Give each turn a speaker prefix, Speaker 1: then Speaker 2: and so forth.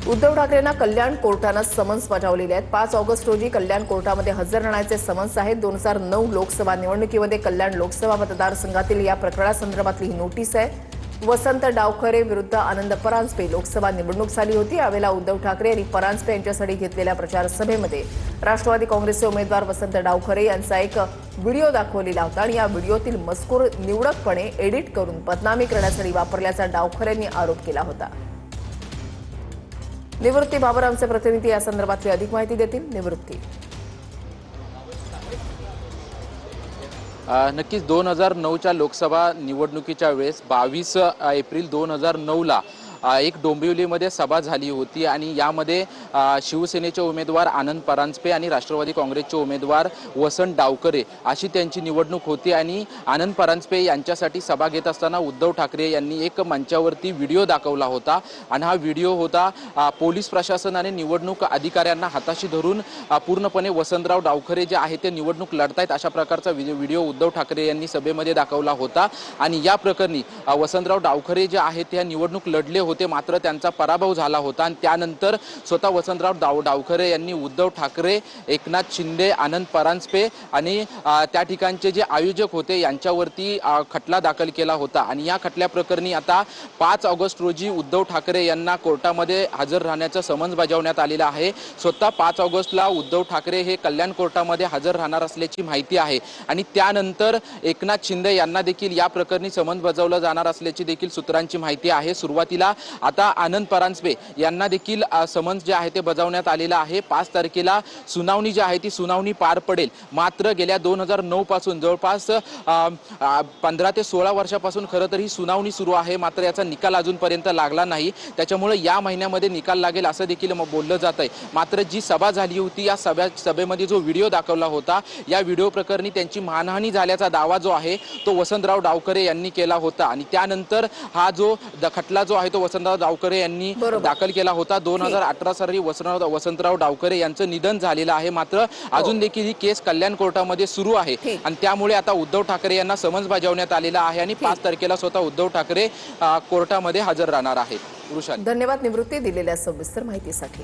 Speaker 1: उद्धव ठाकरेंना कल्याण कोर्टानं summons बजावलेले आहेत। 5 August रोजी कल्याण कोर्टामध्ये हजर राहण्याचे समन्स आहेत। 2009 लोकसभा निवडणुकीमध्ये कल्याण लोकसभा मतदारसंघातील या प्रकरणासंदर्भातली ही नोटीस आहे। वसंत डावखरे विरुद्ध आनंद परांजपे लोकसभा निवडणूक झाली होती। यावेळेला उद्धव ठाकरे यांनी परांजपे यांच्यासाठी घेतलेल्या प्रचार सभेमध्ये राष्ट्रवादी काँग्रेसचे उमेदवार वसंत डावखरे यांचा एक व्हिडिओ दाखवलेला होता आणि या व्हिडिओतील मजकूर निवडकपणे एडिट करून बदनामी करण्यासाठी वापरल्याचा डावखरेंनी आरोप केला होता। निवृत्ती बाबर आमचे प्रतिनिधी या संदर्भातली अधिक माहिती देतील। निवृत्ती,
Speaker 2: नक्कीच 2009च्या लोकसभा निवडणुकीच्या वेळेस 22 एप्रिल 2009ला एक डोंबिवलीमध्ये सभा झाली होती आणि यामध्ये शिवसेनेचे उमेदवार आनंद परांजपे आणि राष्ट्रवादी काँग्रेसचे उमेदवार वसंत डावखरे अशी त्यांची निवडणूक होती। आणि आनंद परांजपे यांच्यासाठी सभा घेत असताना उद्धव ठाकरे यांनी एक मंचावरती व्हिडिओ दाखवला होता आणि हा व्हिडिओ होता पोलीस प्रशासनाने निवडणूक अधिकाऱ्यांना हाताशी धरून पूर्णपणे वसंतराव डावखरे जे आहे ते निवडणूक लढतायत अशा प्रकारचा व्हिडिओ उद्धव ठाकरे यांनी सभेमध्ये दाखवला होता। आणि या प्रकरणी वसंतराव डावखरे जे आहेत ते निवडणूक लढले होते, मात्र त्यांचा पराभव झाला होता आणि त्यानंतर स्वतः वसंतराव डावखरे यांनी उद्धव ठाकरे, एकनाथ शिंदे, आनंद परांजपे आणि त्या ठिकाणचे जे आयोजक होते यांच्यावरती खटला दाखल केला होता। आणि या खटल्या प्रकरणी आता 5 ऑगस्ट रोजी उद्धव ठाकरे यांना कोर्टामध्ये हजर राहण्याचं समन्स बजावण्यात आलेलं आहे। स्वतः 5 ऑगस्टला उद्धव ठाकरे हे कल्याण कोर्टामध्ये हजर राहणार असल्याची माहिती आहे आणि त्यानंतर एकनाथ शिंदे यांना देखील या प्रकरणी समन्स बजावलं जाणार असल्याची देखील सूत्रांची माहिती आहे। सुरुवातीला आता आनंद परांजपे यांना देखील समन्स जे आहे ते बजावण्यात आलेलं आहे। 5 तारखेला सुनावणी जी आहे ती सुनावणी पार पडेल, मात्र गेल्या 2009 पासून जवळपास 15 ते 16 वर्षापासून खरं तर ही सुनावणी सुरू आहे, मात्र याचा निकाल अजूनपर्यंत लागला नाही। त्याच्यामुळे या महिन्यामध्ये निकाल लागेल असं देखील बोललं जात आहे। मात्र जी सभा झाली होती या सभेमध्ये जो व्हिडिओ दाखवला होता या व्हिडिओ प्रकरणी त्यांची मानहानी झाल्याचा दावा जो आहे तो वसंतराव डावखरे यांनी केला होता आणि त्यानंतर हा जो खटला जो आहे तो वसंतराव डावखरे यांनी दाखल केला होता। 2018 साली वसंतराव डावखरे यांचं निधन झालेलं आहे, मात्र अजून देखील ही केस कल्याण कोर्टामध्ये सुरू आहे आणि त्यामुळे आता उद्धव ठाकरे यांना समन्स बजावण्यात आलेला आहे आणि 5 तारखेला स्वतः उद्धव ठाकरे कोर्टामध्ये हजर राहणार आहेत।
Speaker 1: धन्यवाद निवृत्ती दिलेल्या सविस्तर माहितीसाठी।